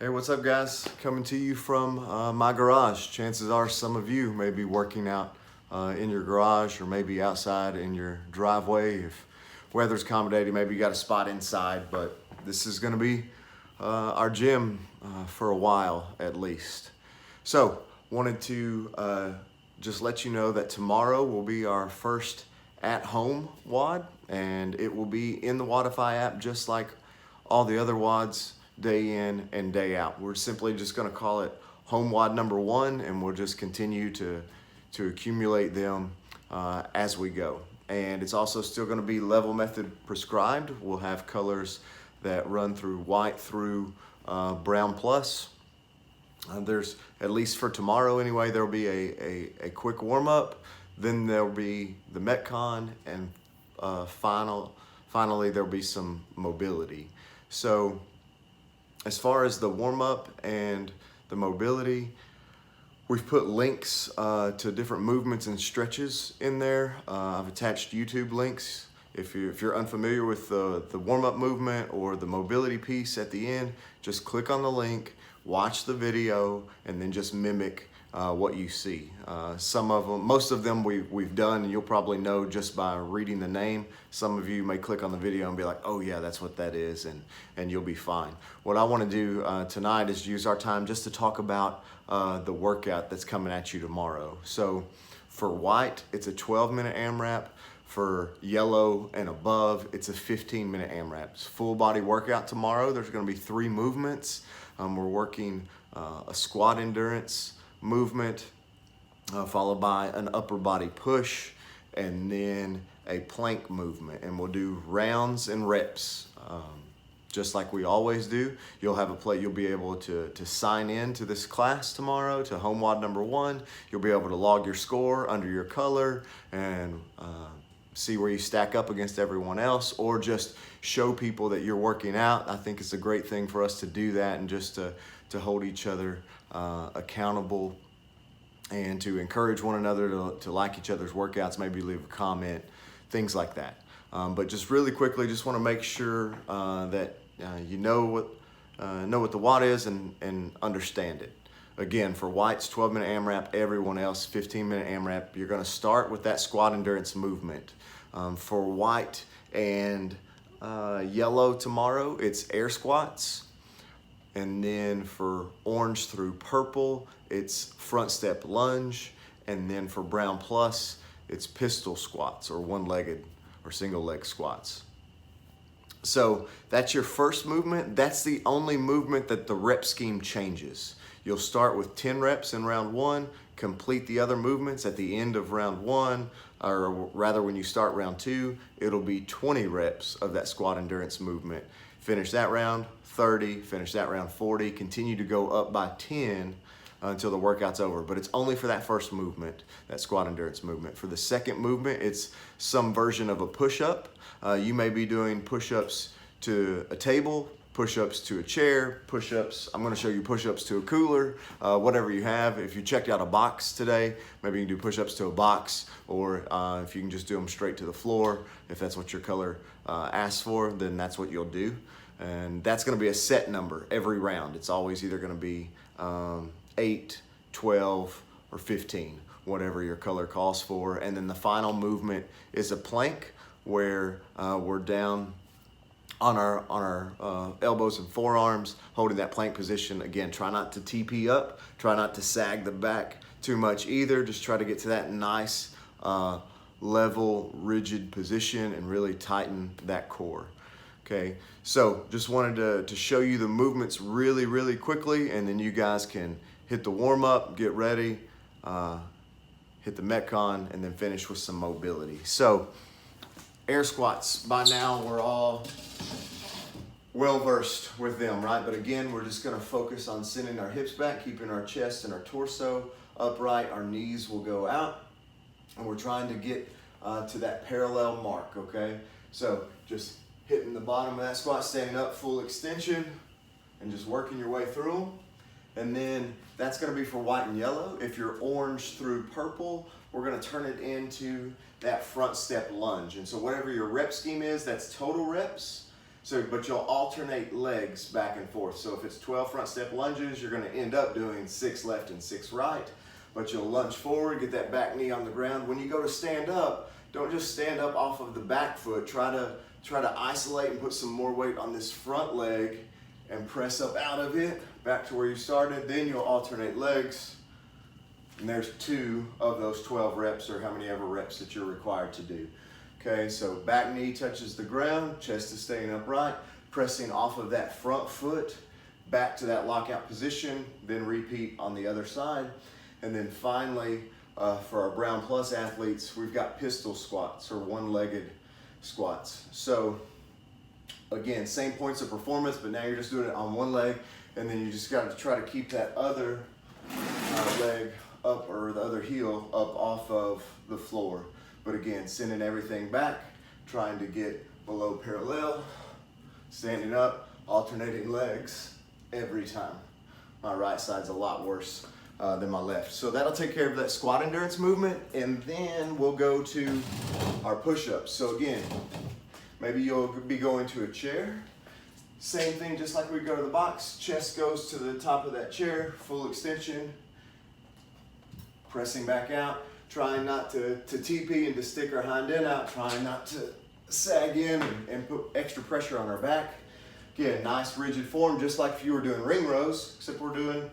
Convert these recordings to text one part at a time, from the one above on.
Hey, what's up, guys? Coming to you from my garage. Chances are some of you may be working out in your garage or maybe outside in your driveway. If weather's accommodating, maybe you got a spot inside, but this is going to be our gym for a while at least. So, wanted to just let you know that tomorrow will be our first at-home WOD, and it will be in the Wodify app just like all the other WODs, day in and day out. We're simply just going to call it HomeWOD number 1, and we'll just continue to accumulate them as we go. And it's also still going to be level method prescribed. We'll have colors that run through white through brown plus. There's, at least for tomorrow anyway, there'll be a quick warm up. Then there'll be the Metcon, and finally there'll be some mobility. So as far as the warm-up and the mobility, we've put links to different movements and stretches in there. I've attached YouTube links. If you're unfamiliar with the warm-up movement or the mobility piece at the end, just click on the link, watch the video, and then just mimic what you see. Some of them, most of them we've done, and you'll probably know just by reading the name. Some of you may click on the video and be like, oh yeah, that's what that is, and you'll be fine. What I want to do tonight is use our time just to talk about the workout that's coming at you tomorrow. So for white, it's a 12-minute AMRAP. For yellow and above, it's a 15-minute AMRAP. It's a full body workout tomorrow. There's going to be 3 movements. We're working a squat endurance movement, followed by an upper body push, and then a plank movement. And we'll do rounds and reps, just like we always do. You'll have a play. You'll be able to sign in to this class tomorrow, to HomeWOD number 1. You'll be able to log your score under your color and see where you stack up against everyone else, or just show people that you're working out. I think it's a great thing for us to do that, and just to hold each other accountable, and to encourage one another to like each other's workouts, maybe leave a comment, things like that. But just really quickly, just want to make sure that you know what the WOD is and understand it. Again, for whites, 12-minute AMRAP. Everyone else, 15-minute AMRAP. You're going to start with that squat endurance movement. For white and yellow tomorrow, it's air squats. And then for orange through purple, it's front step lunge. And then for brown plus, it's pistol squats, or one-legged or single leg squats. So that's your first movement. That's the only movement that the rep scheme changes. You'll start with 10 reps in round 1, complete the other movements at the end of round 1, or rather when you start round 2, it'll be 20 reps of that squat endurance movement. Finish that round 30, finish that round 40, continue to go up by 10 until the workout's over. But it's only for that first movement, that squat endurance movement. For the second movement, it's some version of a push-up. You may be doing push-ups to a table, push-ups to a chair, push-ups, I'm going to show you push-ups to a cooler, whatever you have. If you checked out a box today, maybe you can do push-ups to a box, or if you can just do them straight to the floor, if that's what your color asks for, then that's what you'll do. And that's going to be a set number every round. It's always either going to be 8, 12, or 15, whatever your color calls for. And then the final movement is a plank, where we're down on our elbows and forearms, holding that plank position. Again, try not to TP up, try not to sag the back too much either. Just try to get to that nice level, rigid position, and really tighten that core. Okay, so just wanted to show you the movements really, really quickly, and then you guys can hit the warm-up, get ready, hit the Metcon, and then finish with some mobility. So air squats, by now we're all well versed with them, right? But again, we're just going to focus on sending our hips back, keeping our chest and our torso upright. Our knees will go out, and we're trying to get to that parallel mark, okay? So just hitting the bottom of that squat, standing up, full extension, and just working your way through them. And then that's going to be for white and yellow. If you're orange through purple, we're going to turn it into that front step lunge. And so whatever your rep scheme is, that's total reps. So, but you'll alternate legs back and forth. So if it's 12 front step lunges, you're gonna end up doing 6 left and 6 right. But you'll lunge forward, get that back knee on the ground. When you go to stand up, don't just stand up off of the back foot. Try to isolate and put some more weight on this front leg and press up out of it, back to where you started. Then you'll alternate legs. And there's 2 of those 12 reps, or how many ever reps that you're required to do. Okay, so back knee touches the ground, chest is staying upright, pressing off of that front foot, back to that lockout position, then repeat on the other side. And then finally, for our Brown Plus athletes, we've got pistol squats, or one-legged squats. So again, same points of performance, but now you're just doing it on one leg, and then you just got to try to keep that other leg up, or the other heel up off of the floor. But again, sending everything back, trying to get below parallel, standing up, alternating legs every time. My right side's a lot worse than my left. So that'll take care of that squat endurance movement, and then we'll go to our push-ups. So again, maybe you'll be going to a chair. Same thing, just like we go to the box, chest goes to the top of that chair, full extension, pressing back out, trying not to TP and to stick our hind end out, trying not to sag in and put extra pressure on our back. Again, nice rigid form, just like if you were doing ring rows, except we're doing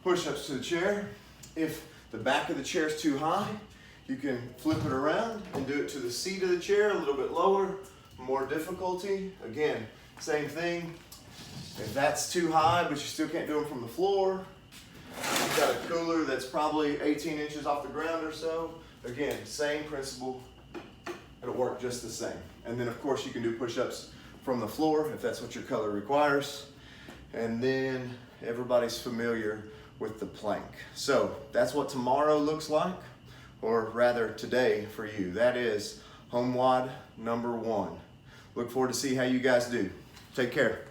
push-ups to the chair. If the back of the chair is too high, you can flip it around and do it to the seat of the chair, a little bit lower, more difficulty. Again, same thing. If that's too high, but you still can't do them from the floor, you've got a cooler that's probably 18 inches off the ground or so. Again, same principle. It'll work just the same. And then of course you can do push-ups from the floor if that's what your color requires. And then everybody's familiar with the plank. So that's what tomorrow looks like, or rather today for you. That is HomeWOD number 1. Look forward to see how you guys do. Take care.